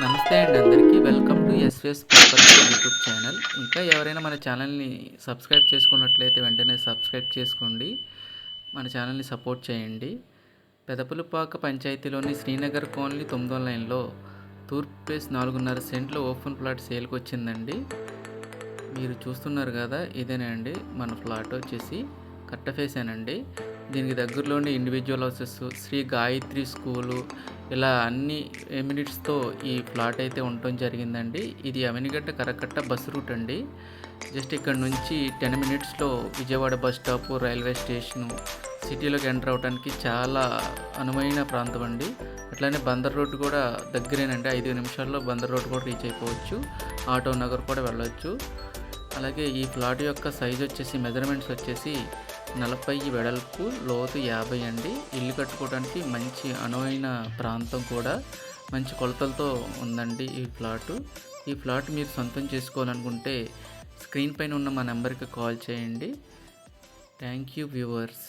నమస్తే అండి అందరికీ. Welcome to SVS property YouTube channel. ఇంకా ఎవరైనా మన ఛానల్‌ని సబ్స్క్రైబ్ చేసుకున్నట్లయితే వెంటనే సబ్స్క్రైబ్ చేసుకోండి. మన ఛానల్‌ని సపోర్ట్ చేయండి. పెదపులపాక పంచాయతీలోని శ్రీనగర్ కాలనీ 9వ లైన్‌లో తూర్పు ఫేస్ 4.5 సెంట్ల ఓపెన్ ప్లాట్ సేల్‌కి వచ్చిందండి. మీరు చూస్తున్నారు కదా, ఇదేనండి మన ఫ్లాట్ వచ్చేసి కట్ట ఫేసేనండి. దీనికి దగ్గరలోనే individual houses, Shri Gayatri school, ఇలా అన్ని ఎమ్యూనిటీస్తో ఈ ప్లాట్ అయితే ఉండటం జరిగిందండి. ఇది అవనిగడ్డ కరకట్ట బస్ రూట్ అండి. జస్ట్ ఇక్కడ నుంచి 10 మినిట్స్లో Vijayawada bus stop, railway station, సిటీలోకి ఎంటర్ అవడానికి చాలా అనువైన ప్రాంతం అండి. అట్లానే బందర్ రోడ్డు కూడా దగ్గరేనండి. 5 నిమిషాల్లో బందర్ రోడ్డు కూడా రీచ్ అయిపోవచ్చు. ఆటో నగర్ కూడా వెళ్ళొచ్చు. అలాగే ఈ ప్లాట్ యొక్క సైజ్ వచ్చేసి మెజర్మెంట్స్ వచ్చేసి 40 వెడల్పు, లోతు 50 అండి. ఇల్లు కట్టుకోవడానికి మంచి అనువైన ప్రాంతం కూడా, మంచి కొలతలతో ఉందండి ఈ ప్లాటు. ఈ ప్లాట్ మీరు సొంతం చేసుకోవాలనుకుంటే స్క్రీన్ పైన ఉన్న మా నెంబర్కి కాల్ చేయండి. Thank you viewers.